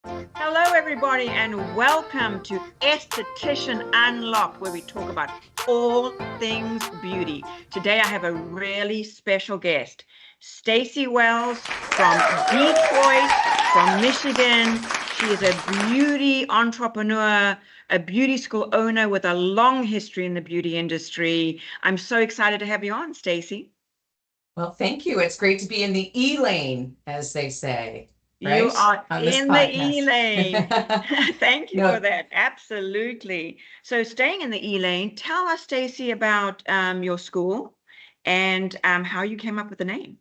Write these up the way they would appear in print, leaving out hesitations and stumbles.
Hello, everybody, and welcome to Esthetician Unlocked, where we talk about all things beauty. Today, I have a really special guest, Stacy Wells from Detroit, from Michigan. She is a beauty entrepreneur, a beauty school owner with a long history in the beauty industry. I'm so excited to have you on, Stacy. Well, thank you. It's great to be in the E lane, as they say, You right? are On this in the E podcast. lane. Thank you for No, that. Absolutely. So, staying in the E lane, tell us, Stacy, about your school and how you came up with the name.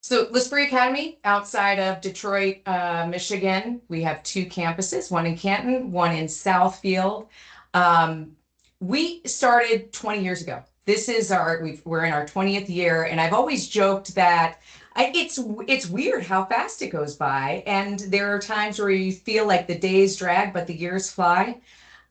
so L'Esprit Academy outside of Detroit, Michigan. We have two campuses, one in Canton, one in Southfield. Um, we started 20 years ago. This is we're in our 20th year, and I've always joked that it's weird how fast it goes by, and there are times where you feel like the days drag, but the years fly.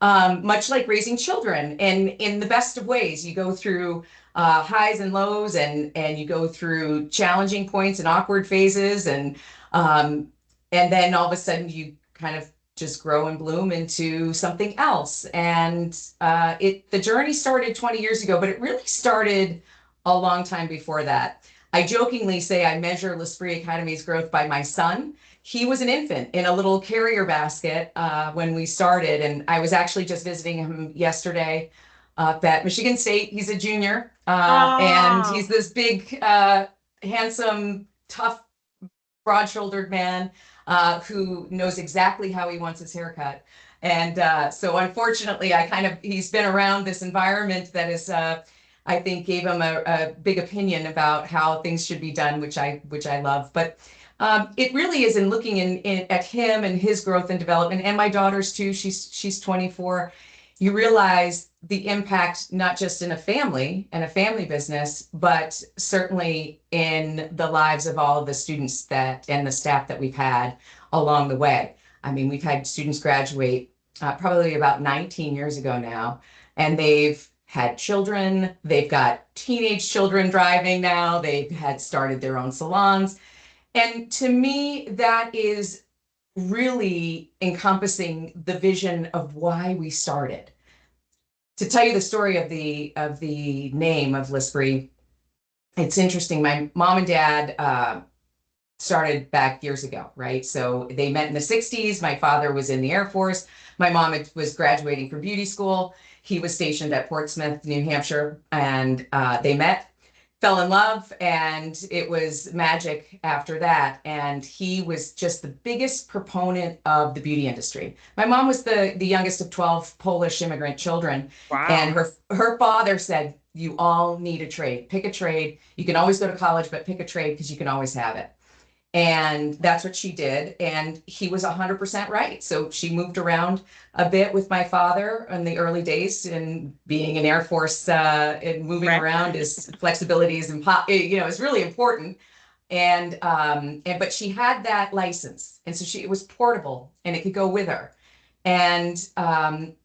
Much like raising children, and in the best of ways, you go through highs and lows, and you go through challenging points and awkward phases, and then all of a sudden you kind of just grow and bloom into something else. And the journey started 20 years ago, but it really started a long time before that. I jokingly say I measure L'Esprit Academy's growth by my son. He was an infant in a little carrier basket when we started, and I was actually just visiting him yesterday at Michigan State. He's a junior, and he's Oh, this big, handsome, tough, broad-shouldered man who knows exactly how he wants his haircut. And so, unfortunately, he's been around this environment that is. I think gave him a big opinion about how things should be done, which I love. But it really is in looking at him and his growth and development, and my daughter's too. She's 24. You realize the impact not just in a family and a family business, but certainly in the lives of all of the students that and the staff that we've had along the way. I mean, we've had students graduate probably about 19 years ago now, and they've had children. They've got teenage children driving now. They've had started their own salons. And to me, that is really encompassing the vision of why we started. To tell you the story of the name of L'Esprit, it's interesting. My mom and dad started back years ago, right? So they met in the 60s. My father was in the Air Force. My mom was graduating from beauty school. He was stationed at Portsmouth, New Hampshire, and they met, fell in love, and it was magic after that. And he was just the biggest proponent of the beauty industry. My mom was the youngest of 12 Polish immigrant children, and wow. her father said, "You all need a trade. Pick a trade. You can always go to college, but pick a trade because you can always have it." And that's what she did. And he was 100% right. So she moved around a bit with my father in the early days. And being in Air Force and moving Right. around is flexibility is really important. But she had that license. And so it was portable and it could go with her. And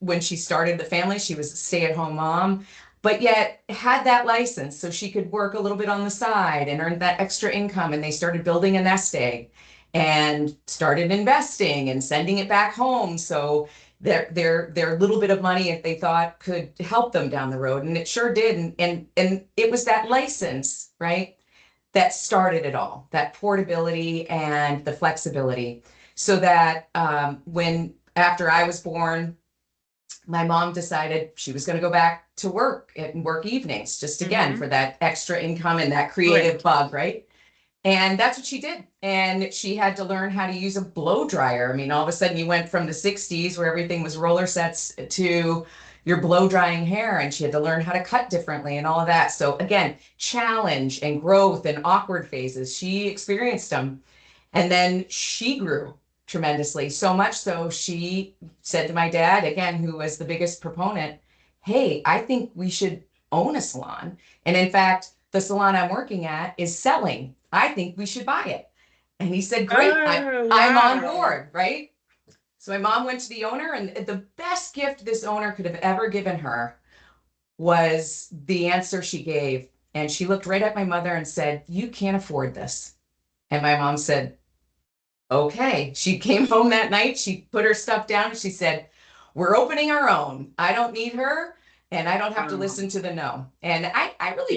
when she started the family, she was a stay-at-home mom, but yet had that license so she could work a little bit on the side and earn that extra income. And they started building a nest egg and started investing and sending it back home. So their little bit of money, if they thought, could help them down the road. And it sure did. And it was that license, right, that started it all, that portability and the flexibility. So that when after I was born, my mom decided she was going to go back to work and work evenings, just again Mm-hmm. for that extra income and that creative Great. bug, right? And that's what she did. And she had to learn how to use a blow dryer. I mean, all of a sudden you went from the 60s where everything was roller sets to your blow drying hair, and she had to learn how to cut differently and all of that. So again, challenge and growth and awkward phases, she experienced them. And then she grew tremendously, so much so she said to my dad, again, who was the biggest proponent, "Hey, I think we should own a salon. And in fact, the salon I'm working at is selling. I think we should buy it." And he said, "Great, Oh, I'm on wow. board," right? So my mom went to the owner, and the best gift this owner could have ever given her was the answer she gave. And she looked right at my mother and said, "You can't afford this." And my mom said, Okay. She came home that night. She put her stuff down and she said, we're opening our own. I don't need her and I don't have to listen to the no. And I really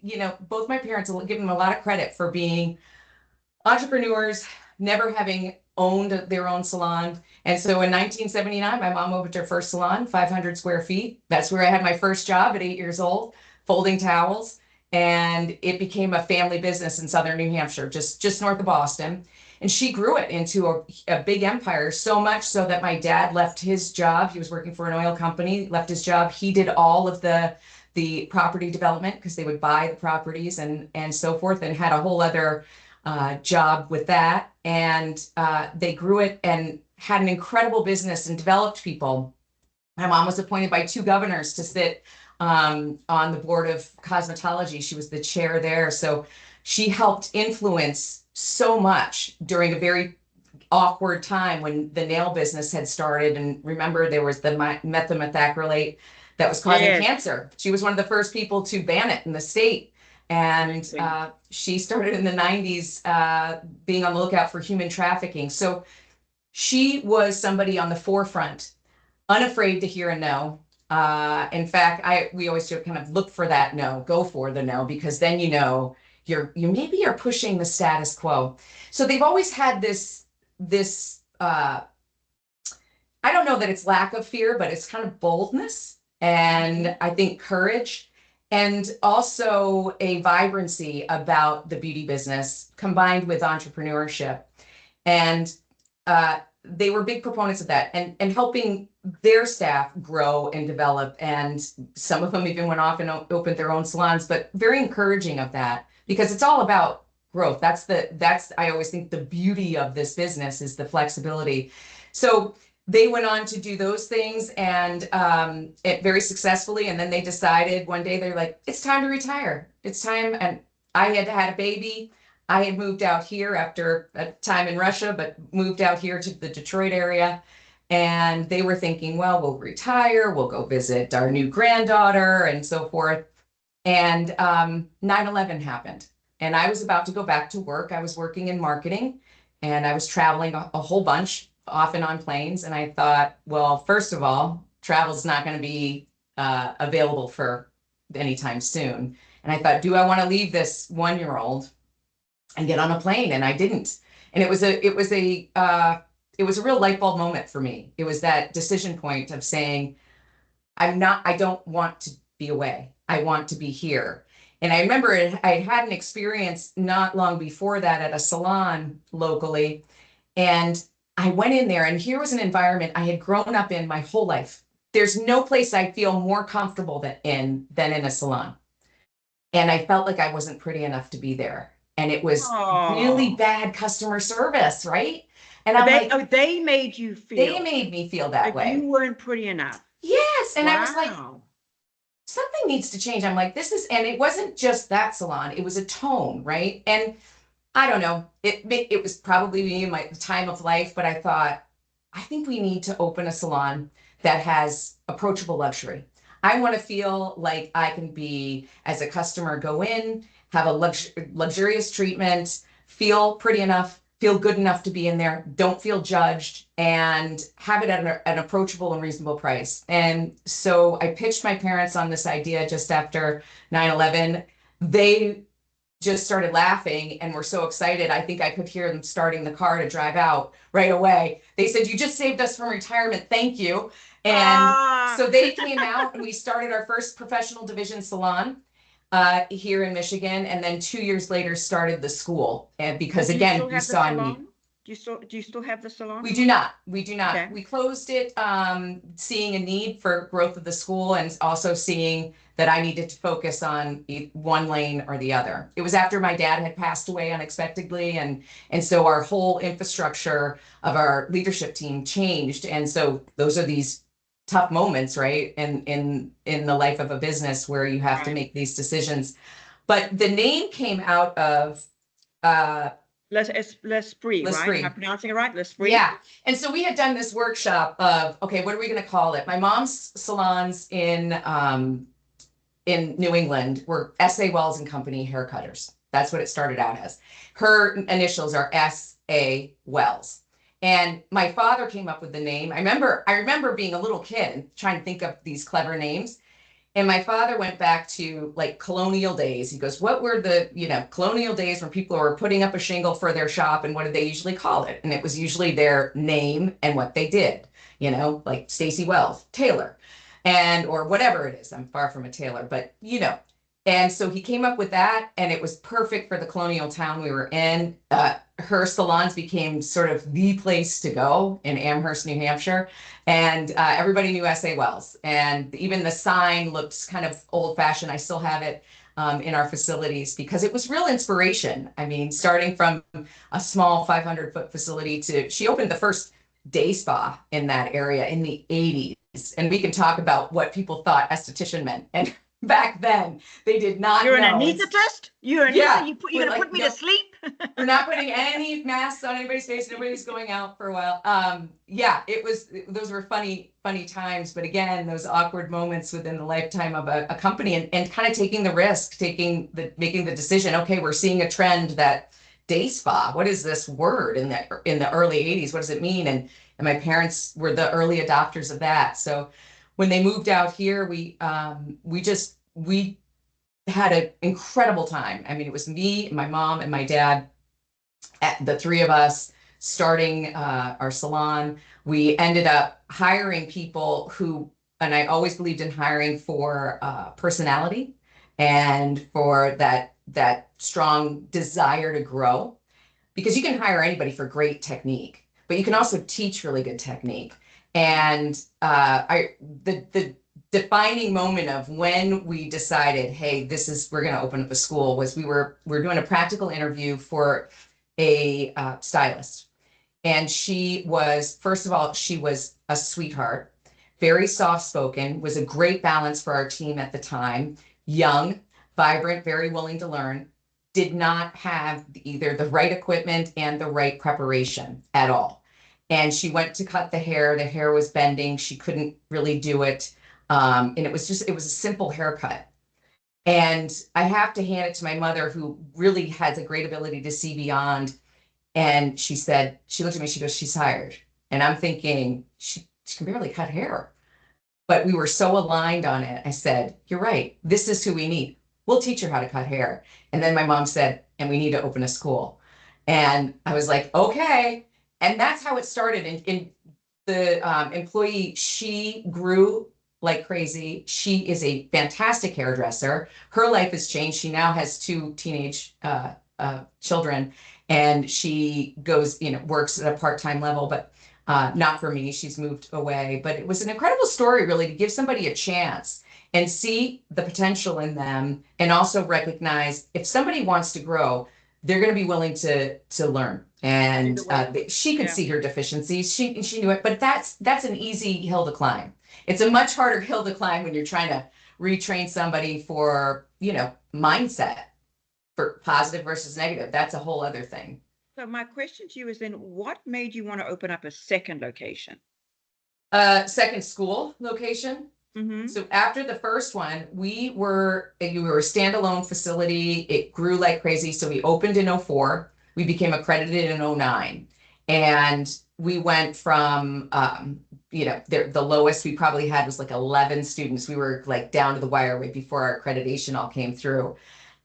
Yeah. both my parents will give them a lot of credit for being entrepreneurs, never having owned their own salon. And so in 1979, my mom opened her first salon, 500 square feet. That's where I had my first job at 8 years old, folding towels. And it became a family business in southern New Hampshire, just north of Boston. And she grew it into a big empire, so much so that my dad left his job. He was working for an oil company, left his job. He did all of the property development because they would buy the properties and so forth, and had a whole other job with that. And they grew it and had an incredible business and developed people. My mom was appointed by 2 governors to sit on the board of cosmetology. She was the chair there. So she helped influence so much during a very awkward time when the nail business had started. And remember, there was the methacrylate that was causing Yes. cancer. She was one of the first people to ban it in the state. And she started in the 90s being on the lookout for human trafficking. So she was somebody on the forefront, unafraid to hear a no. In fact, we always do kind of look for that no, go for the no, because then you maybe you're pushing the status quo. So they've always had this I don't know that it's lack of fear, but it's kind of boldness and I think courage, and also a vibrancy about the beauty business combined with entrepreneurship. And they were big proponents of that and helping their staff grow and develop. And some of them even went off and opened their own salons, but very encouraging of that because it's all about growth. That's I always think the beauty of this business is the flexibility. So they went on to do those things and it very successfully. And then they decided one day, they're like, it's time to retire. It's time. And I had a baby. I had moved out here after a time in Russia, but moved out here to the Detroit area. And they were thinking, well, we'll retire, we'll go visit our new granddaughter and so forth. And 9/11 happened. And I was about to go back to work. I was working in marketing and I was traveling a whole bunch, often on planes. And I thought, well, first of all, travel's not going to be available for anytime soon. And I thought, do I want to leave this 1-year-old and get on a plane? And I didn't. And it was a real light bulb moment for me. It was that decision point of saying, I don't want to be away. I want to be here. And I remember I had an experience not long before that at a salon locally. And I went in there and here was an environment I had grown up in my whole life. There's no place I feel more comfortable than in a salon. And I felt like I wasn't pretty enough to be there. And it was really Oh. bad customer service, right? And Oh, I'm like, they made you they feel made me feel that like you way. weren't pretty enough. Yes. And I was like, Wow. something needs to change. I'm like, and it wasn't just that salon, it was a tone, right? And I don't know, it was probably me in my time of life, but I thought, I think we need to open a salon that has approachable luxury. I want to feel like I can be, as a customer, go in, have a luxurious treatment, feel pretty enough, feel good enough to be in there, don't feel judged, and have it at an approachable and reasonable price. And so I pitched my parents on this idea just after 9/11. They just started laughing and were so excited. I think I could hear them starting the car to drive out right away. They said, you just saved us from retirement. Thank you. And Ah. so they came out and we started our first professional division salon here in Michigan. And then 2 years later started the school. And because Do you again, still we have the saw a need. salon? Do you still have the salon? We do not. We do not. Okay. We closed it, seeing a need for growth of the school and also seeing that I needed to focus on one lane or the other. It was after my dad had passed away unexpectedly, and so our whole infrastructure of our leadership team changed. And so those are these tough moments, right? In the life of a business where you have to make these decisions. But the name came out of L'Esprit, right? Am I pronouncing it right? L'Esprit? Yeah. And so we had done this workshop of, okay, what are we going to call it? My mom's salons in New England were S.A. Wells and Company hair cutters. That's what it started out as. Her initials are A. Wells. And my father came up with the name. I remember being a little kid and trying to think of these clever names. And my father went back to like colonial days. He goes, what were the, colonial days when people were putting up a shingle for their shop, and what did they usually call it? And it was usually their name and what they did, like Stacy Wells, Taylor, and or whatever it is. I'm far from a tailor, but And so he came up with that, and it was perfect for the colonial town we were in. Her salons became sort of the place to go in Amherst, New Hampshire. And everybody knew S.A. Wells. And even the sign looked kind of old fashioned. I still have it in our facilities because it was real inspiration. I mean, starting from a small 500-foot facility she opened the first day spa in that area in the 80s. And we can talk about what people thought esthetician meant. And back then, they did not You're know. an anesthetist? You're going to put me to sleep? We're not putting any masks on anybody's face. Nobody's going out for a while. Those were funny times. But again, those awkward moments within the lifetime of a company, and kind of taking the risk, making the decision. Okay, we're seeing a trend that day spa. What is this word in the early 80s? What does it mean? And my parents were the early adopters of that. So when they moved out here, we had an incredible time. I mean, it was me, my mom, and my dad, the three of us starting our salon. We ended up hiring people and I always believed in hiring for personality and for that strong desire to grow, because you can hire anybody for great technique, but you can also teach really good technique. And the defining moment of when we decided, hey, we're going to open up a school, was we're doing a practical interview for a stylist. And first of all, she was a sweetheart, very soft-spoken, was a great balance for our team at the time, young, vibrant, very willing to learn, did not have either the right equipment and the right preparation at all. And she went to cut the hair was bending, she couldn't really do it. And it was a simple haircut. And I have to hand it to my mother, who really has a great ability to see beyond. And she looked at me, she goes, she's hired. And I'm thinking, she can barely cut hair. But we were so aligned on it. I said, you're right. This is who we need. We'll teach her how to cut hair. And then my mom said, and we need to open a school. And I was like, okay. And that's how it started. In the employee, she grew like crazy. She is a fantastic hairdresser. Her life has changed. She now has two teenage children, and she goes, works at a part-time level, but not for me. She's moved away. But it was an incredible story, really, to give somebody a chance and see the potential in them, and also recognize if somebody wants to grow, they're going to be willing to learn. And she could see her deficiencies. She knew it, but that's an easy hill to climb. It's a much harder hill to climb when you're trying to retrain somebody for, mindset, for positive versus negative. That's a whole other thing. So my question to you is then, what made you want to open up a second location? Second school location. Mm-hmm. So after the first one, we were a standalone facility. It grew like crazy. So we opened in 2004. We became accredited in 2009. And we went from, the lowest we probably had was like 11 students. We were like down to the wire right before our accreditation all came through.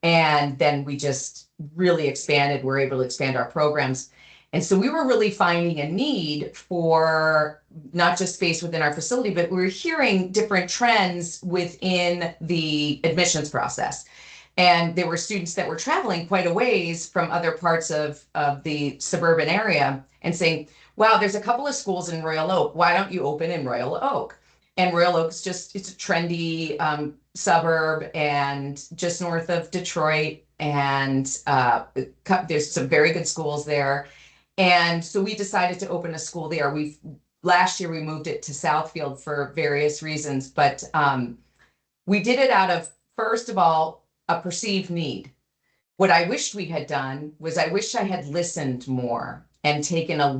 And then we just really expanded. We're able to expand our programs. And so we were really finding a need for not just space within our facility, but we were hearing different trends within the admissions process. And there were students that were traveling quite a ways from other parts of the suburban area and saying, wow, there's a couple of schools in Royal Oak. Why don't you open in Royal Oak? And Royal Oak is it's a trendy suburb and just north of Detroit. And there's some very good schools there. And so we decided to open a school there. Last year we moved it to Southfield for various reasons, but we did it out of, first of all, a perceived need. What I wished we had done was I wished I had listened more and taken a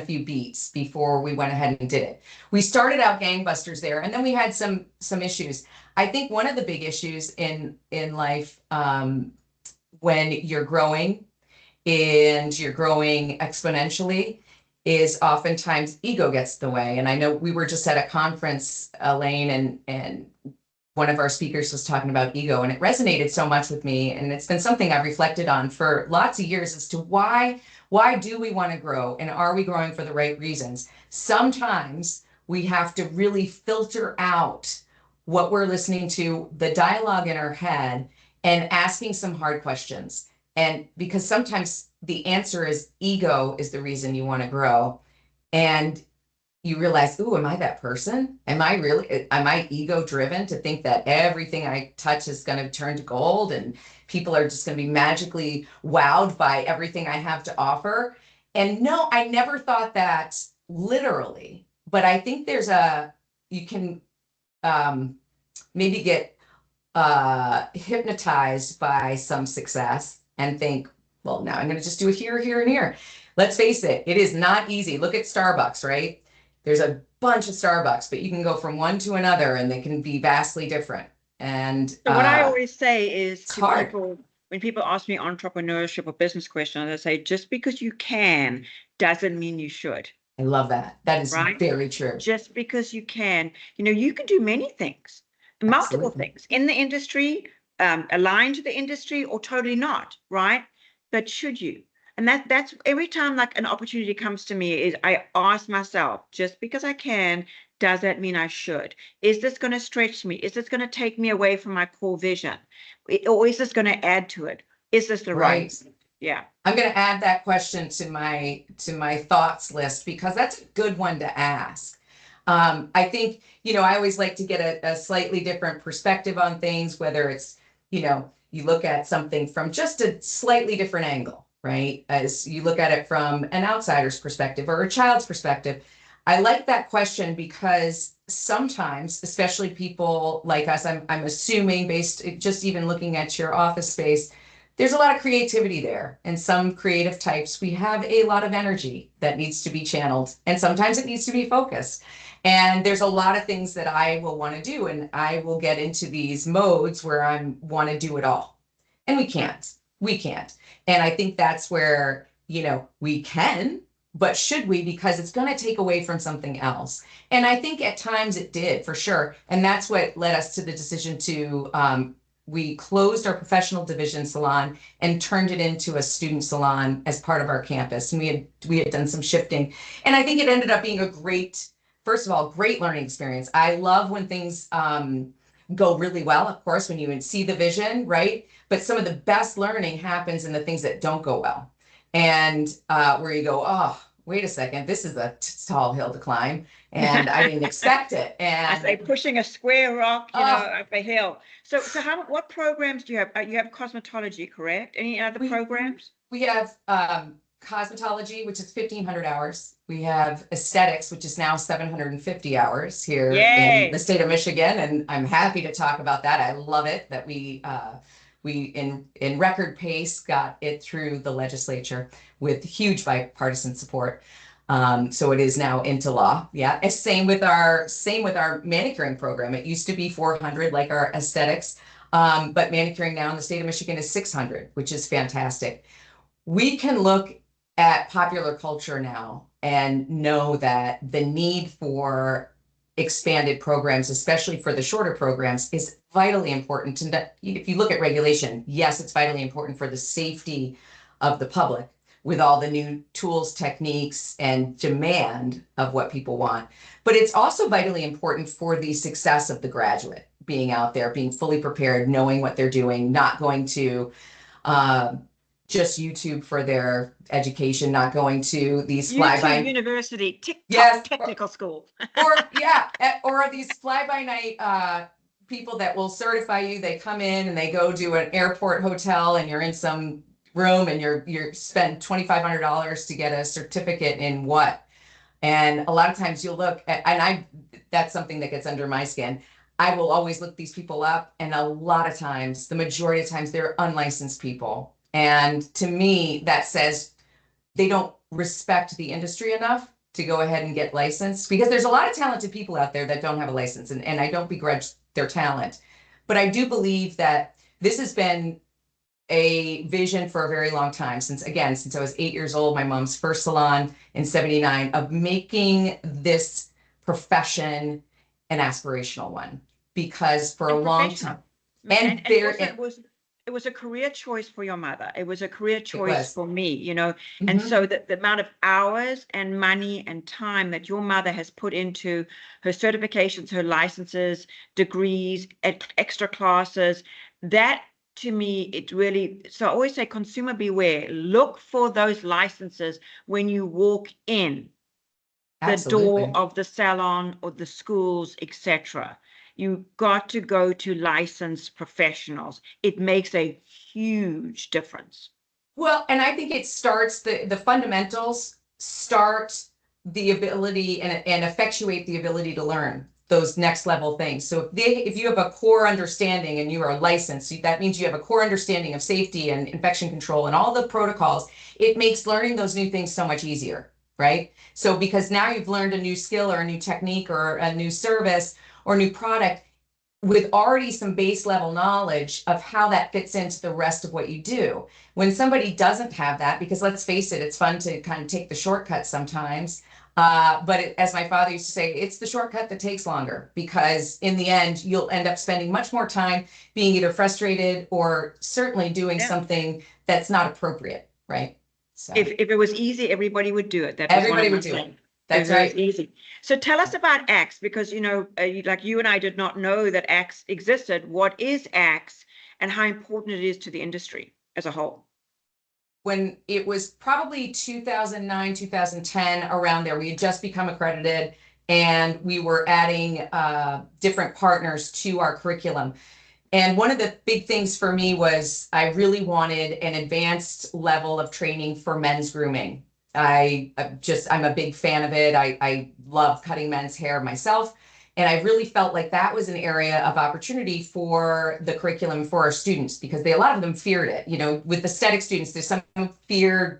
few beats before we went ahead and did it. We started out gangbusters there, and then we had some issues. I think one of the big issues in life when you're growing and you're growing exponentially is oftentimes ego gets in the way. And I know we were just at a conference, Elaine, and one of our speakers was talking about ego, and it resonated so much with me. And it's been something I've reflected on for lots of years as to why do we want to grow, and are we growing for the right reasons? Sometimes we have to really filter out what we're listening to, the dialogue in our head, and asking some hard questions. And because sometimes the answer is ego is the reason you want to grow. And you realize, ooh, am I that person? Am I ego driven to think that everything I touch is going to turn to gold and people are just going to be magically wowed by everything I have to offer? And no, I never thought that literally, but I think you can maybe get hypnotized by some success and think, well, now I'm going to just do it here, here, and here. Let's face it, it is not easy. Look at Starbucks, right? There's a bunch of Starbucks, but you can go from one to another and they can be vastly different. And So what I always say is it's to hard. people, when people ask me entrepreneurship or business questions, I say, just because you can doesn't mean you should, I love that. That is right? very true. Just because you can, you can do many things, multiple Absolutely. things in the industry, aligned to the industry or totally not, right? But should you? And that's every time like an opportunity comes to me is I ask myself, just because I can, does that mean I should? Is this going to stretch me? Is this going to take me away from my core vision? Or is this going to add to it? Is this the right? Right. Yeah. I'm going to add that question to my thoughts list because that's a good one to ask. I think, I always like to get a slightly different perspective on things, whether it's, you look at something from just a slightly different angle, right? As you look at it from an outsider's perspective or a child's perspective. I like that question because sometimes, especially people like us, I'm assuming based just even looking at your office space, there's a lot of creativity there. And some creative types, we have a lot of energy that needs to be channeled. And sometimes it needs to be focused. And there's a lot of things that I will want to do. And I will get into these modes where I want to do it all. And we can't. We can't. And I think that's where, we can, but should we? Because it's going to take away from something else. And I think at times it did, for sure. And that's what led us to the decision to we closed our professional division salon and turned it into a student salon as part of our campus. And we had done some shifting. And I think it ended up being a great, first of all, great learning experience. I love when things go really well, of course, when you see the vision, right? But some of the best learning happens in the things that don't go well. And where you go, oh, wait a second, this is a tall hill to climb. And I didn't expect it. And I say pushing a square rock, up a hill. So what programs do you have? You have cosmetology, correct? Any other programs? We have cosmetology, which is 1,500 hours. We have aesthetics, which is now 750 hours here in the state of Michigan. And I'm happy to talk about that. I love it that we in record pace got it through the legislature with huge bipartisan support. So it is now into law. Yeah. And same with our manicuring program. It used to be 400 like our aesthetics. But manicuring now in the state of Michigan is 600, which is fantastic. We can look at popular culture now and know that the need for expanded programs, especially for the shorter programs, is vitally important. And if you look at regulation, yes, it's vitally important for the safety of the public with all the new tools, techniques, and demand of what people want. But it's also vitally important for the success of the graduate being out there, being fully prepared, knowing what they're doing, not going to just YouTube for their education, not going to these YouTube University, technical school. or these fly-by-night people that will certify you. They come in and they go do an airport hotel and you're in some room and you're spend $2,500 to get a certificate in what? And a lot of times you'll look at, and that's something that gets under my skin. I will always look these people up, and a lot of times, the majority of times, they're unlicensed people. And to me, that says they don't respect the industry enough to go ahead and get licensed, because there's a lot of talented people out there that don't have a license, and I don't begrudge their talent. But I do believe that this has been a vision for a very long time, since I was 8 years old, my mom's first salon in 79, of making this profession an aspirational one, because for a And long professional. time, and And there also it was a career choice for your mother. It was a career it choice was. for me, you know. And Mhm. so the amount of hours and money and time that your mother has put into her certifications, her licenses, degrees, extra classes, that to me, it really, so I always say consumer beware. Look for those licenses when you walk in the door Absolutely. of the salon or the schools, etc. You got to go to licensed professionals. It makes a huge difference. Well, and I think it starts the fundamentals start the ability and effectuate the ability to learn those next level things. So if you have a core understanding and you are licensed, that means you have a core understanding of safety and infection control and all the protocols. It makes learning those new things so much easier, right? So because now you've learned a new skill or a new technique or a new service or new product, with already some base level knowledge of how that fits into the rest of what you do. When somebody doesn't have that, because let's face it, it's fun to kind of take the shortcut sometimes. As my father used to say, it's the shortcut that takes longer, because in the end, you'll end up spending much more time being either frustrated or certainly doing Yeah. something that's not appropriate, right? So If it was easy, everybody would do it. That was one everybody of my would do it. things. That's It was right. easy. So tell us about Axe, because you know, like you and I did not know that Axe existed. What is Axe, and how important it is to the industry as a whole? When it was probably 2009, 2010, around there, we had just become accredited and we were adding different partners to our curriculum. And one of the big things for me was I really wanted an advanced level of training for men's grooming. I'm a big fan of it. I love cutting men's hair myself. And I really felt like that was an area of opportunity for the curriculum for our students, because a lot of them feared it. You know, with aesthetic students, there's some fear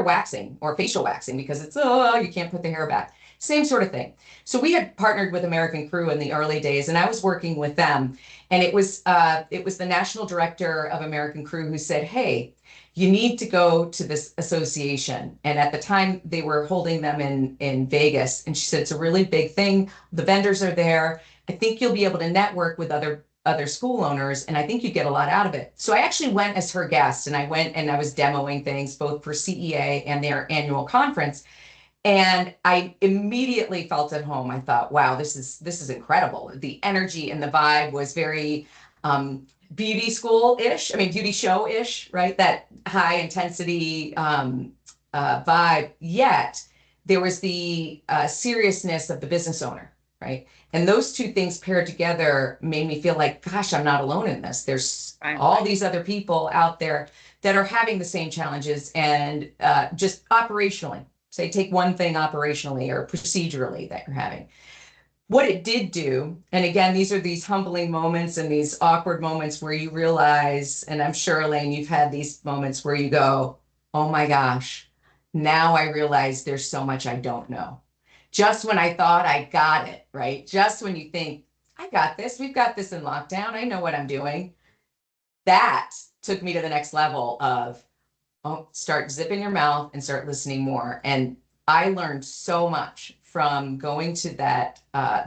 waxing or facial waxing because it's, oh, you can't put the hair back. Same sort of thing. So we had partnered with American Crew in the early days, and I was working with them. And it was the national director of American Crew who said, "Hey, you need to go to this association." And at the time, they were holding them in Vegas. And she said, "It's a really big thing. The vendors are there. I think you'll be able to network with other school owners, and I think you get a lot out of it." So I actually went as her guest, and I went and I was demoing things both for CEA and their annual conference. And I immediately felt at home. I thought, wow, this is incredible. The energy and the vibe was very beauty school-ish. I mean, beauty show-ish, right? That high intensity vibe. Yet there was the seriousness of the business owner, right? And those two things paired together made me feel like, gosh, I'm not alone in this. There's Right. all these other people out there that are having the same challenges, and just operationally, say take one thing operationally or procedurally that you're having. What it did do, and again, these are these humbling moments and these awkward moments where you realize, and I'm sure, Elaine, you've had these moments where you go, oh my gosh, now I realize there's so much I don't know. Just when I thought I got it, right? Just when you think, I got this, we've got this in lockdown, I know what I'm doing. That took me to the next level of, oh, start zipping your mouth and start listening more. And I learned so much from going to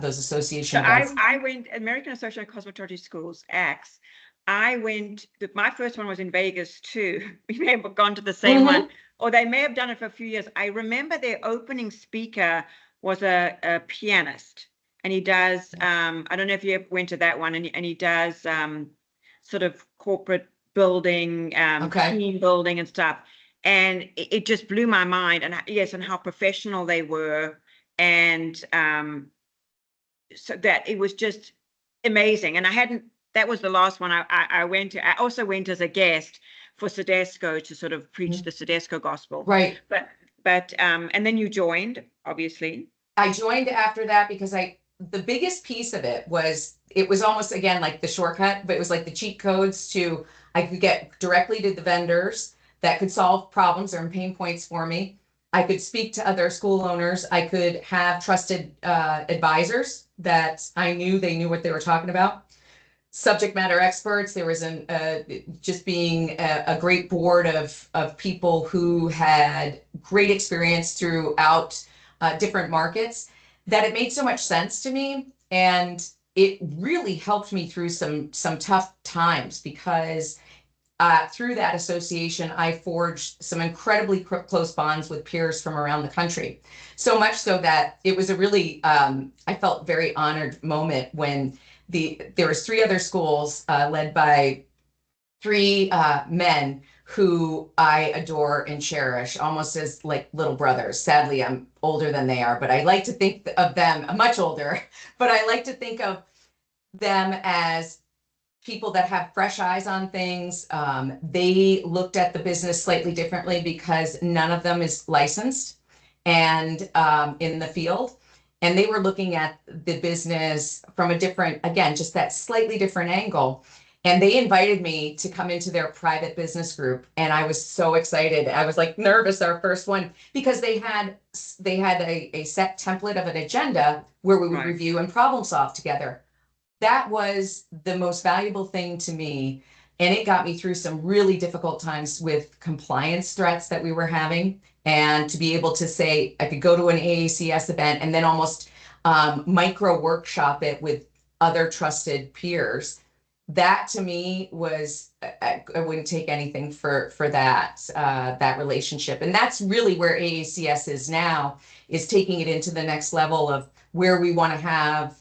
those So association events. I went American Association of Cosmetology Schools, ACTS. I went, my first one was in Vegas too. We may have gone to the same one, or they may have done it for a few years. I remember their opening speaker was a pianist, and he does, I don't know if you ever went to that one, and he does sort of corporate building, Okay. team building and stuff. And it just blew my mind. And yes, and how professional they were. And so that it was just amazing. And I hadn't, that was the last one I went to. I also went as a guest for Sedesco to sort of preach the Sedesco gospel. Right. But and then you joined, obviously. I joined after that because the biggest piece of it was almost again like the shortcut, but it was like the cheat codes to, I could get directly to the vendors that could solve problems or pain points for me. I could speak to other school owners. I could have trusted advisors that I knew they knew what they were talking about. subject matter experts. There was just being a great board of people who had great experience throughout different markets, that it made so much sense to me. And it really helped me through some tough times, because through that association, I forged some incredibly close bonds with peers from around the country. So much so that it was a really, I felt very honored moment when there was 3 other schools led by 3 men who I adore and cherish, almost as like little brothers. Sadly, I'm older than they are, but I like to think of them, much older, but I like to think of them as people that have fresh eyes on things. They looked at the business slightly differently because none of them is licensed and in the field. And they were looking at the business from a different, again, just that slightly different angle. And they invited me to come into their private business group. And I was so excited. I was like nervous, our first one, because they had a set template of an agenda where we would Right. review and problem solve together. That was the most valuable thing to me. And it got me through some really difficult times with compliance threats that we were having. And to be able to say, I could go to an AACS event and then almost micro workshop it with other trusted peers. That to me was, I wouldn't take anything for that relationship. And that's really where AACS is now, is taking it into the next level of where we want to have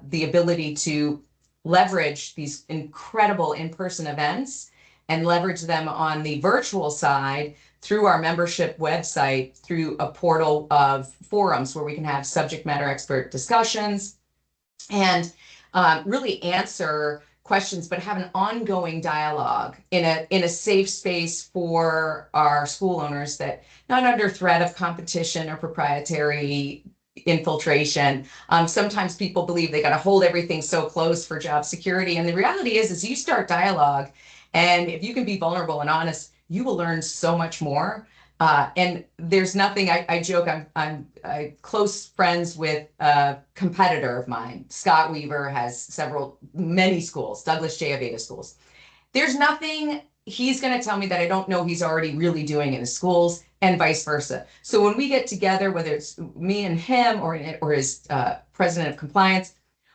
the ability to leverage these incredible in-person events and leverage them on the virtual side through our membership website, through a portal of forums where we can have subject matter expert discussions and really answer questions, but have an ongoing dialogue in a safe space for our school owners, that not under threat of competition or proprietary infiltration. Sometimes people believe they got to hold everything so close for job security. And the reality is you start dialogue, and if you can be vulnerable and honest, you will learn so much more. And there's nothing, I joke, I'm close friends with a competitor of mine. Scott Weaver has many schools, Douglas J. Aveda schools. There's nothing he's going to tell me that I don't know he's already really doing in his schools, and vice versa. So when we get together, whether it's me and him or his president of compliance,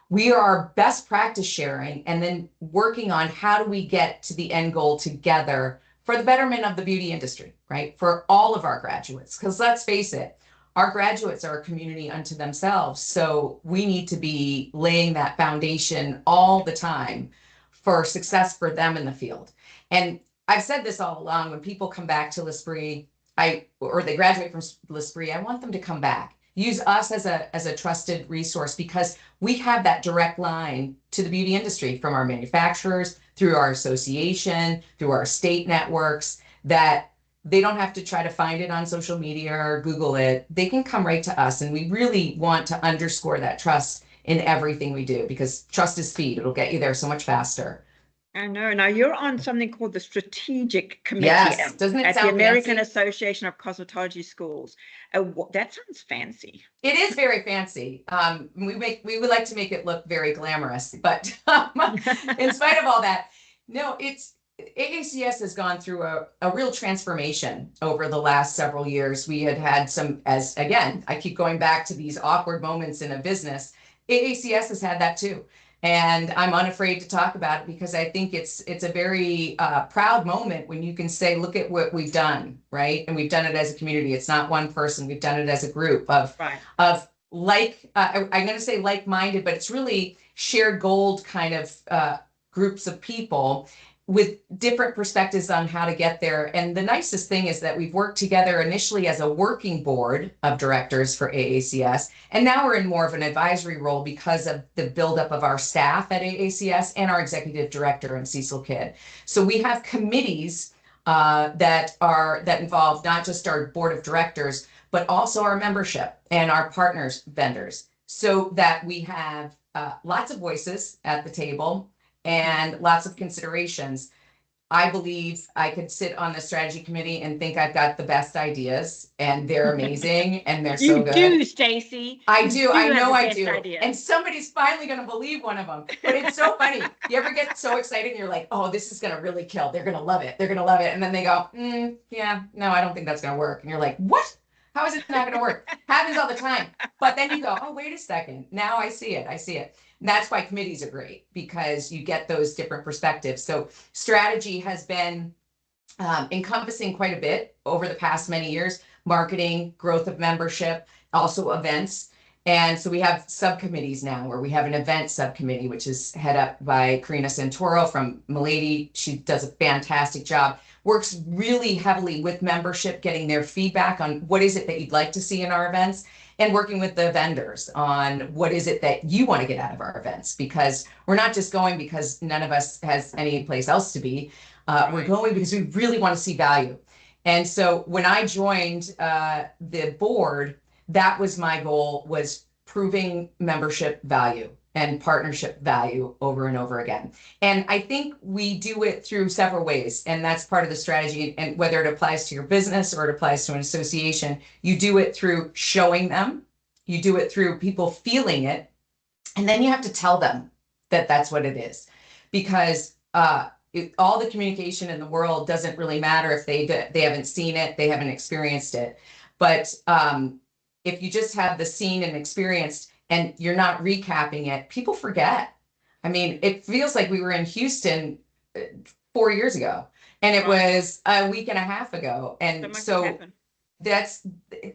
we are best practice sharing and then working on how do we get to the end goal together for the betterment of the beauty industry, right? For all of our graduates, because let's face it, our graduates are a community unto themselves. So we need to be laying that foundation all the time for success for them in the field. And I've said this all along, when people come back to L'Esprit, or they graduate from L'Esprit, I want them to come back. Use us as a trusted resource, because we have that direct line to the beauty industry from our manufacturers, through our association, through our state networks, that they don't have to try to find it on social media or Google it. They can come right to us. And we really want to underscore that trust in everything we do, because trust is speed. It'll get you there so much faster. I know. Now you're on something called the Strategic Committee Yes, doesn't it at the sound American fancy? Association of Cosmetology Schools. That sounds fancy. It is very fancy. We would like to make it look very glamorous, but in spite of all that, no, AACS has gone through a real transformation over the last several years. We had some, as again, I keep going back to these awkward moments in a business. AACS has had that too. And I'm unafraid to talk about it, because I think it's a very proud moment when you can say, look at what we've done, right? And we've done it as a community. It's not one person. We've done it as a group of I'm going to say like-minded, but it's really shared gold kind of groups of people with different perspectives on how to get there. And the nicest thing is that we've worked together initially as a working board of directors for AACS, and now we're in more of an advisory role because of the buildup of our staff at AACS and our executive director and Cecil Kidd. So we have committees that involve not just our board of directors, but also our membership and our partners, vendors, so that we have lots of voices at the table and lots of considerations. I believe I could sit on the strategy committee and think I've got the best ideas, and they're amazing and they're so You good. do, Stacy. I You do. do I have know the I best do. And ideas. somebody's finally going to believe one of them. But it's so funny. You ever get so excited and you're like, oh, this is going to really kill. They're going to love it. They're going to love it. And then they go, yeah, no, I don't think that's going to work. And you're like, what? How is it not going to work? Happens all the time. But then you go, oh, wait a second. Now I see it. I see it. And that's why committees are great, because you get those different perspectives. So strategy has been encompassing quite a bit over the past many years: marketing, growth of membership, also events. And so we have subcommittees now, where we have an event subcommittee, which is head up by Karina Santoro from Milady. She does a fantastic job, works really heavily with membership, getting their feedback on what is it that you'd like to see in our events, and working with the vendors on what is it that you want to get out of our events, because we're not just going because none of us has any place else to be. We're going because we really want to see value. And so when I joined the board, that was my goal, was proving membership value and partnership value over and over again. And I think we do it through several ways, and that's part of the strategy. And whether it applies to your business or it applies to an association, you do it through showing them, you do it through people feeling it, and then you have to tell them that that's what it is. Because all the communication in the world doesn't really matter if they haven't seen it, they haven't experienced it. But if you just have the seen and experienced and you're not recapping it, people forget. I mean, it feels like we were in Houston 4 years ago, and it was a week and a half ago. And so that's,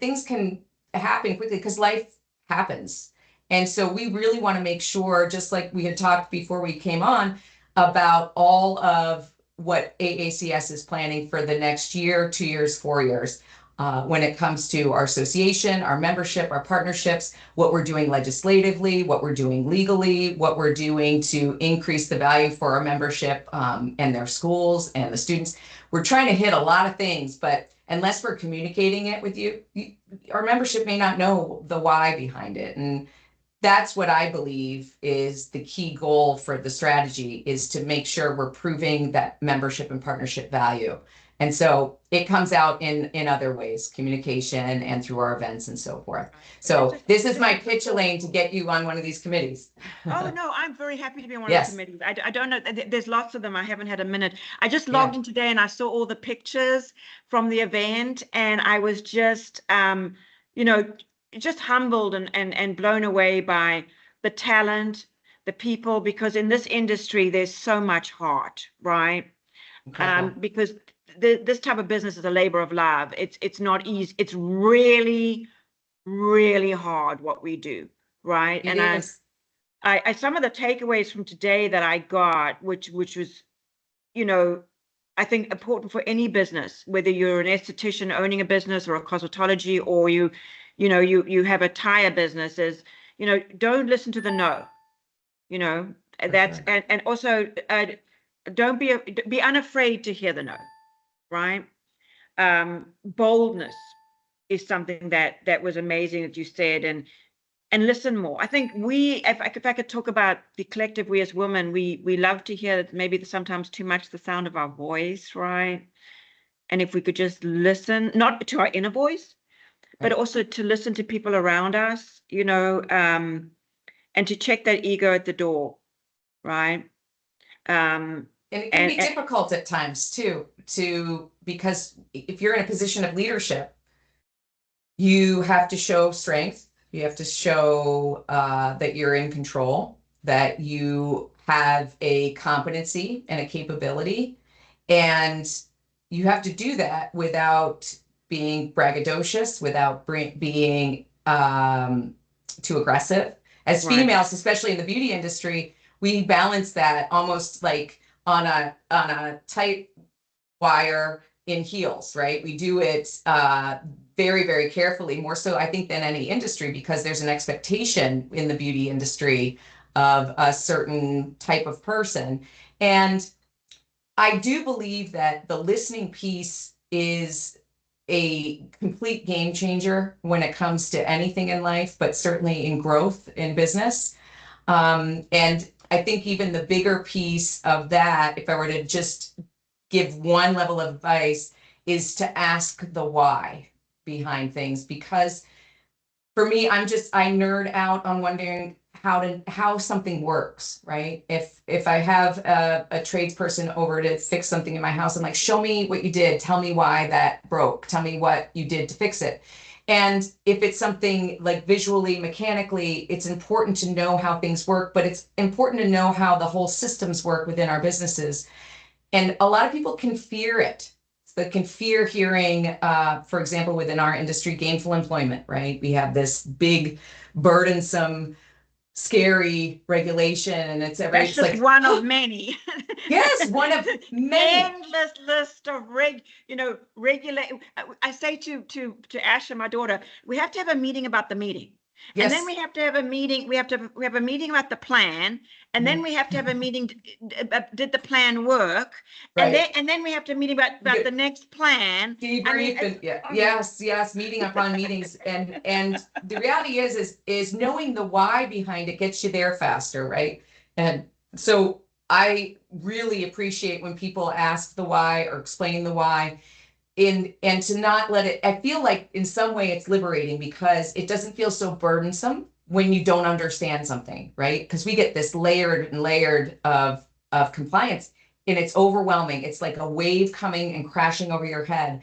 things can happen quickly because life happens. And so we really want to make sure, just like we had talked before we came on, about all of what AACS is planning for the next year, 2 years, 4 years, when it comes to our association, our membership, our partnerships, what we're doing legislatively, what we're doing legally, what we're doing to increase the value for our membership and their schools and the students. We're trying to hit a lot of things, but unless we're communicating it with you, our membership may not know the why behind it. And that's what I believe is the key goal for the strategy, is to make sure we're proving that membership and partnership value. And so it comes out in other ways, communication and through our events and so forth. So this is my pitch, Elaine, to get you on one of these committees. Oh, no, I'm very happy to be on one of the committees. I don't know. There's lots of them. I haven't had a minute. I just logged in today and I saw all the pictures from the event, and I was just, just humbled and blown away by the talent, the people, because in this industry, there's so much heart, right? Because this type of business is a labor of love. It's not easy. It's really, really hard what we do, right? And I some of the takeaways from today that I got, which was, I think important for any business, whether you're an esthetician owning a business or a cosmetology, or you have a tire business, is, don't listen to the no, that's, and also don't be unafraid to hear the no, right? Boldness is something that was amazing that you said, and listen more. I think if I could talk about the collective, we as women, we love to hear that maybe sometimes too much the sound of our voice, right? And if we could just listen, not to our inner voice, but also to listen to people around us, and to check that ego at the door, right? And it can be difficult at times too, because if you're in a position of leadership, you have to show strength. You have to show that you're in control, that you have a competency and a capability. And you have to do that without being braggadocious, without being too aggressive. As females, especially in the beauty industry, we balance that almost like on a tight wire in heels, right? We do it very, very carefully, more so I think than any industry, because there's an expectation in the beauty industry of a certain type of person. And I do believe that the listening piece is a complete game changer when it comes to anything in life, but certainly in growth in business. And I think even the bigger piece of that, if I were to just give one level of advice is to ask the why behind things, because for me, I nerd out on wondering how something works, right? If I have a tradesperson over to fix something in my house, I'm like, show me what you did, tell me why that broke, tell me what you did to fix it. And if it's something like visually, mechanically, it's important to know how things work, but it's important to know how the whole systems work within our businesses. And a lot of people can fear it. They can fear hearing, for example, within our industry, gainful employment, right? We have this big, burdensome, scary regulation, and That's it's just like one of many. yes, one of many. Endless list of regulate. I say to Asha, my daughter, we have to have a meeting about the meeting. And then Yes. we have to have a meeting. We have a meeting about the plan, and then we have to have a meeting. Did the plan work? Right. And then we have to meet about the next plan. I mean, Debrief and yes, meeting upon meetings, and the reality is knowing the why behind it gets you there faster, right? And so I really appreciate when people ask the why or explain the why, and to not let it. I feel like in some way it's liberating because it doesn't feel so burdensome when you don't understand something, right? Because we get this layered and layered of compliance, and it's overwhelming. It's like a wave coming and crashing over your head.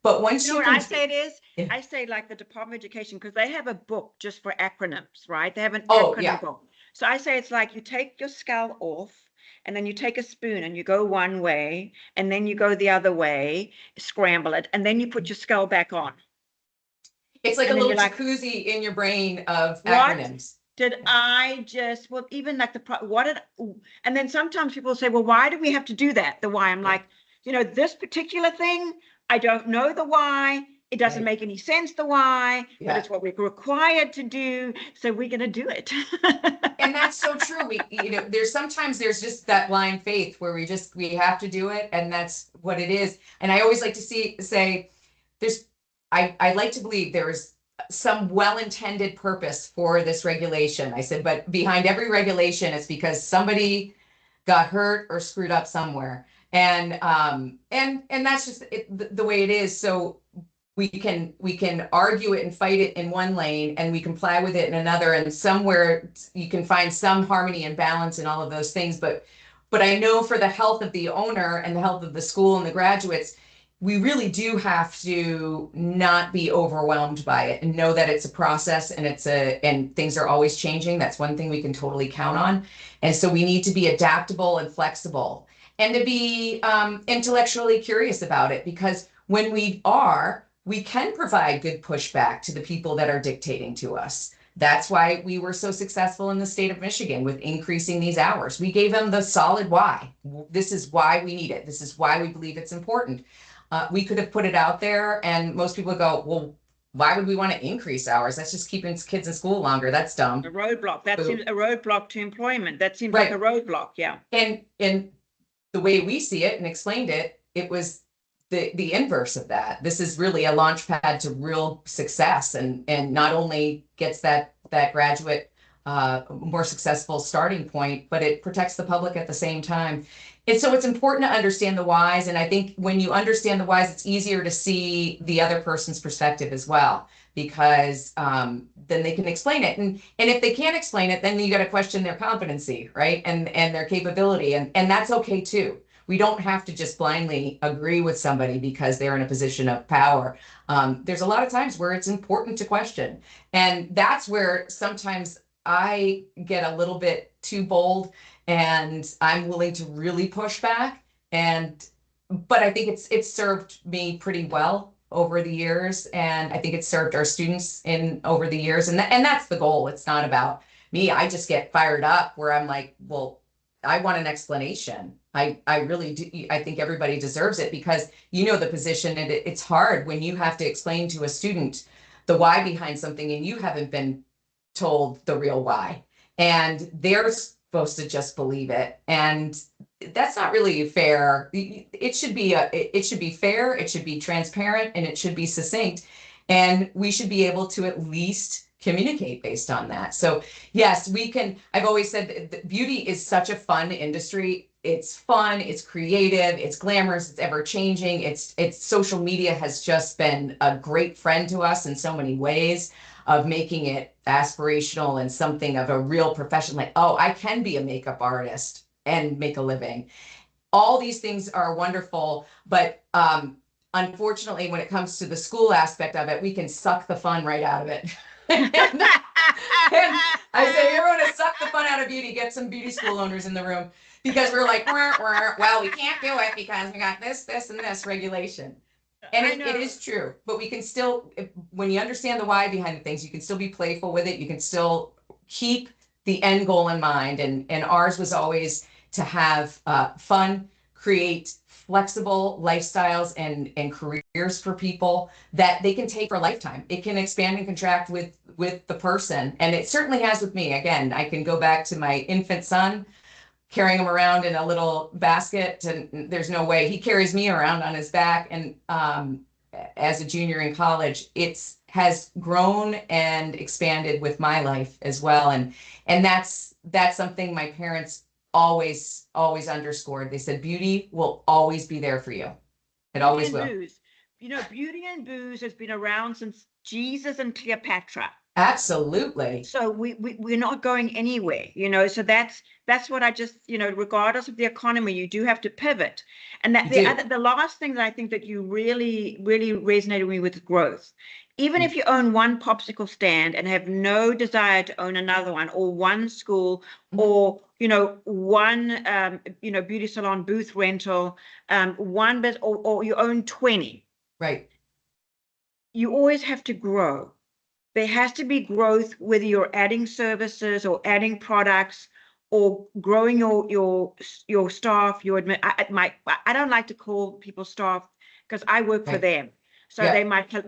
But once You know you what can, I say it is? yeah. I say like the Department of Education, because they have a book just for acronyms, right? They have an Oh acronym yeah, book. So I say it's like you take your skull off, and then you take a spoon and you go one way, and then you go the other way, scramble it, and then you put your skull back on. it's like a And then little you're like, jacuzzi in your brain of what acronyms. did I just, well, even like what did, and then sometimes people say, well, why do we have to do that? The why. I'm Yeah, like, this particular thing, I don't know the why. It doesn't right. make any sense the why, but Yeah. it's what we're required to do. So we're going to do it. And that's so true. There's just that blind faith where we have to do it, and that's what it is. And I always like to say there's I like to believe there is some well-intended purpose for this regulation. I said, but behind every regulation, it's because somebody got hurt or screwed up somewhere. And that's just the way it is. So we can argue it and fight it in one lane, and we comply with it in another, and somewhere you can find some harmony and balance in all of those things. But I know for the health of the owner and the health of the school and the graduates, we really do have to not be overwhelmed by it and know that it's a process, and and things are always changing. That's one thing we can totally count on. And so we need to be adaptable and flexible, and to be intellectually curious about it, because when we can provide good pushback to the people that are dictating to us. That's why we were so successful in the state of Michigan with increasing these hours. We gave them the solid why. This is why we need it. This is why we believe it's important. We could have put it out there, and most people go, well, why would we want to increase hours? That's just keeping kids in school longer. That's dumb. A roadblock. That seems a roadblock to employment. That seems like Right. a roadblock. Yeah. And the way we see it and explained it, it was the inverse of that. This is really a launch pad to real success, and not only gets that graduate more successful starting point, but it protects the public at the same time. And so it's important to understand the whys. And I think when you understand the whys, it's easier to see the other person's perspective as well, because then they can explain it. And if they can't explain it, then you got to question their competency, right? And their capability. And that's okay too. We don't have to just blindly agree with somebody because they're in a position of power. There's a lot of times where it's important to question. And that's where sometimes I get a little bit too bold, and I'm willing to really push back. But I think it's served me pretty well over the years. And I think it's served our students in over the years. And that's the goal. It's not about me. I just get fired up where I'm like, well, I want an explanation. I really do. I think everybody deserves it, because the position, and it's hard when you have to explain to a student the why behind something and you haven't been told the real why, and they're supposed to just believe it. And that's not really fair. It should be fair, it should be transparent, and it should be succinct. And we should be able to at least communicate based on that. So yes, we can. I've always said that beauty is such a fun industry. it's fun, it's creative, it's glamorous, it's ever changing. It's social media has just been a great friend to us in so many ways of making it aspirational and something of a real profession. Like, oh, I can be a makeup artist and make a living. All these things are wonderful, but unfortunately, when it comes to the school aspect of it, we can suck the fun right out of it. and, and I say, you want to suck the fun out of beauty, get some beauty school owners in the room, because we're like, well, we can't do it because we got this, and this regulation. And it is true, but we can still, when you understand the why behind the things, you can still be playful with it. You can still keep the end goal in mind. And ours was always to have fun, create flexible lifestyles and careers for people that they can take for a lifetime. It can expand and contract with the person. And it certainly has with me. Again, I can go back to my infant son, carrying him around in a little basket, and there's no way he carries me around on his back. And as a junior in college, it's has grown and expanded with my life as well. And that's something my parents always underscored. They said beauty will always be there for you. It always will. Booze. You know, beauty and booze has been around since Jesus and Cleopatra. Absolutely. So we're not going anywhere, you know. So that's what I just, you know, regardless of the economy, you do have to pivot. And that the last thing that I think that you really resonated with me with growth. Even if you own one popsicle stand and have no desire to own another one, or one school, or you know, one you know, beauty salon booth rental, one bit, or you own 20. Right. You always have to grow. There has to be growth, whether you're adding services or adding products or growing your staff. I don't like to call people staff because I work for them. So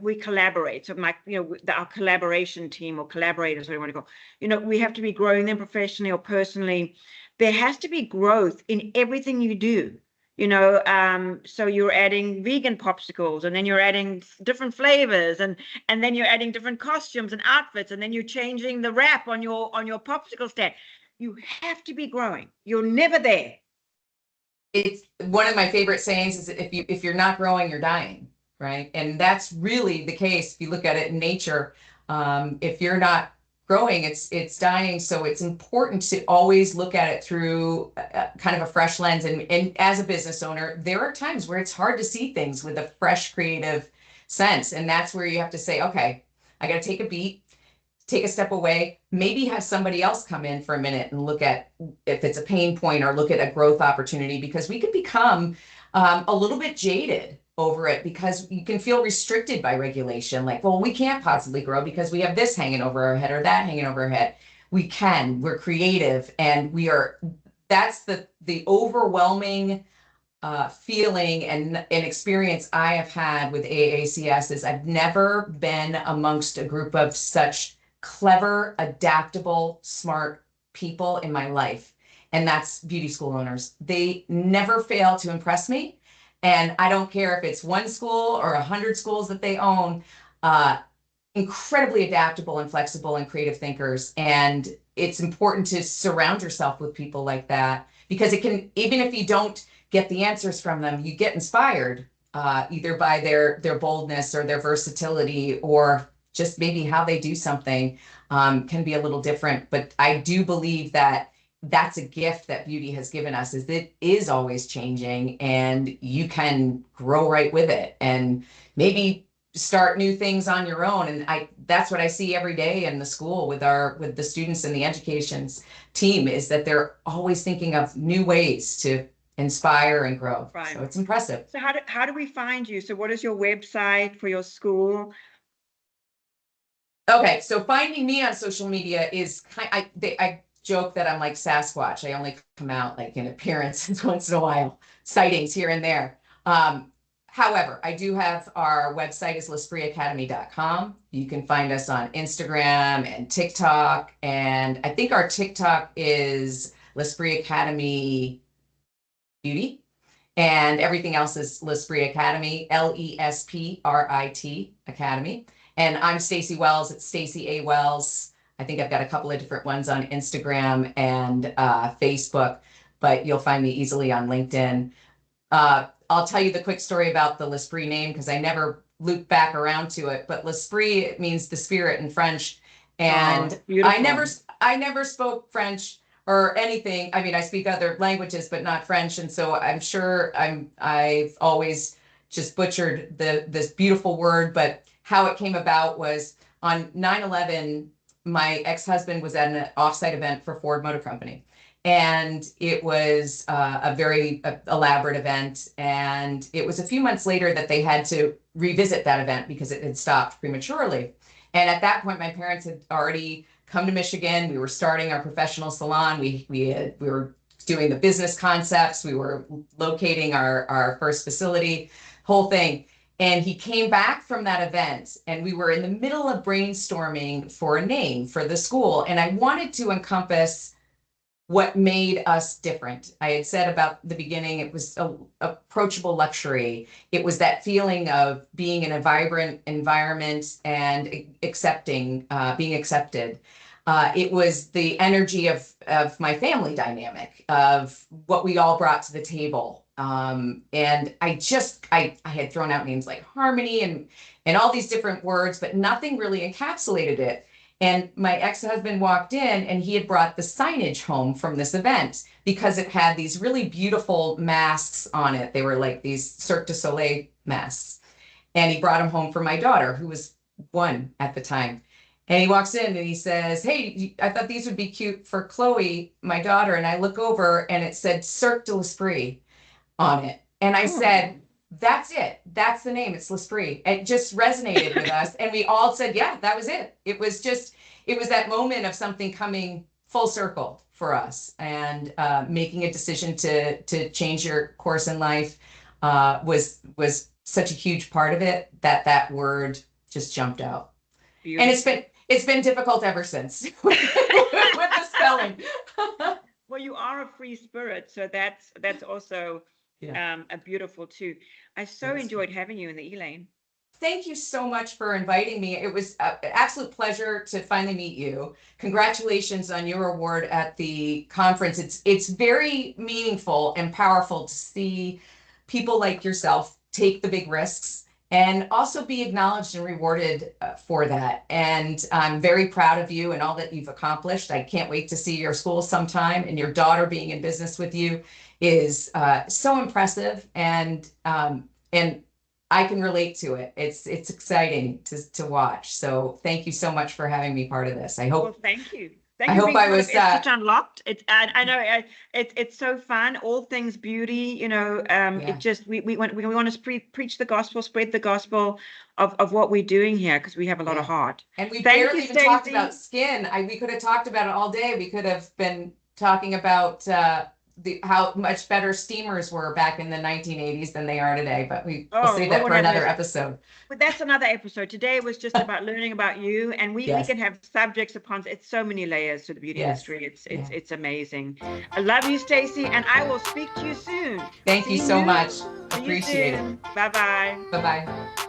we collaborate. So our collaboration team or collaborators, whatever you want to call, you know, we have to be growing them professionally or personally. There has to be growth in everything you do. You know, so you're adding vegan popsicles, and then you're adding different flavors, and then you're adding different costumes and outfits, and then you're changing the wrap on your popsicle stand. You have to be growing. You're never there. It's one of my favorite sayings is if you're not growing, you're dying, right? And that's really the case. If you look at it in nature, if you're not growing, it's dying. So it's important to always look at it through kind of a fresh lens. And as a business owner, there are times where it's hard to see things with a fresh, creative sense. And that's where you have to say, okay, I got to take a beat, take a step away, maybe have somebody else come in for a minute and look at if it's a pain point or look at a growth opportunity, because we could become a little bit jaded over it because you can feel restricted by regulation. Like, well, we can't possibly grow because we have this hanging over our head or that hanging over our head. We can, we're creative, and that's the overwhelming feeling and experience I have had with AACS is I've never been amongst a group of such clever, adaptable, smart people in my life. And that's beauty school owners. They never fail to impress me. And I don't care if it's one school or 100 schools that they own, incredibly adaptable and flexible and creative thinkers. And it's important to surround yourself with people like that, because it can, even if you don't get the answers from them, you get inspired either by their boldness or their versatility, or just maybe how they do something can be a little different. But I do believe that that's a gift that beauty has given us, is it is always changing, and you can grow right with it and maybe start new things on your own. And that's what I see every day in the school with the students and the educations team, is that they're always thinking of new ways to inspire and grow. Right. So it's impressive. So how do we find you? So what is your website for your school? Okay, so finding me on social media is I joke that I'm like Sasquatch. I only come out like in appearances once in a while, sightings here and there. However, I do have our website is lesprieacademy.com. You can find us on Instagram and TikTok. And I think our TikTok is L'Esprit Academy Beauty. And everything else is L'Esprit Academy, LESPRIT Academy. And I'm Stacy Wells. It's Stacy A. Wells. I think I've got a couple of different ones on Instagram and Facebook. but you'll find me easily on LinkedIn. I'll tell you the quick story about the L'Esprit name because I never looped back around to it. But L'Esprit means the spirit in French, and beautiful. I never spoke French or anything. I mean, I speak other languages, but not French, and so I'm sure I've always just butchered this beautiful word. But how it came about was on 9/11, my ex-husband was at an offsite event for Ford Motor Company. And it was a very elaborate event. And it was a few months later that they had to revisit that event because it had stopped prematurely. And at that point, my parents had already come to Michigan. We were starting our professional salon. We were doing the business concepts. We were locating our first facility, whole thing. And he came back from that event, and we were in the middle of brainstorming for a name for the school. And I wanted to encompass what made us different. I had said about the beginning, it was approachable luxury. It was that feeling of being in a vibrant environment and accepting, being accepted. It was the energy of my family dynamic, of what we all brought to the table. And I had thrown out names like harmony and all these different words, but nothing really encapsulated it. And my ex-husband walked in and he had brought the signage home from this event because it had these really beautiful masks on it. They were like these Cirque du Soleil masks. And he brought them home for my daughter, who was 1 at the time. And he walks in and he says, "Hey, I thought these would be cute for Chloe, my daughter." And I look over and it said Cirque de l'Esprit on it. And I said, "That's it. That's the name. It's L'Esprit." It just resonated with us. And we all said, yeah, that was it. It was that moment of something coming full circle for us, and making a decision to change your course in life was such a huge part of it that word just jumped out. Beautiful. And it's been difficult ever since with the spelling. Well, you are a free spirit, so that's also a beautiful too. I so enjoyed having you in the Elaine. Thank you so much for inviting me. It was an absolute pleasure to finally meet you. Congratulations on your award at the conference. It's very meaningful and powerful to see people like yourself take the big risks and also be acknowledged and rewarded for that. And I'm very proud of you and all that you've accomplished. I can't wait to see your school sometime, and your daughter being in business with you is so impressive, and I can relate to it. It's exciting to watch. So thank you so much for having me part of this. I hope. Well, thank you. Thank you. I was unlocked. I know it's so fun. All things beauty. You know, it just we want to preach the gospel, spread the gospel of what we're doing here, because we have a lot of heart. And we barely even talked about skin. We could have talked about it all day. We could have been talking about how much better steamers were back in the 1980s than they are today, but we'll save that for another episode. But that's another episode. Today was just about learning about you, and we can have subjects upon it's so many layers to the beauty industry. It's amazing. I love you, Stacy, and I will speak to you soon. Thank you so much. Appreciate it. Bye-bye. Bye-bye.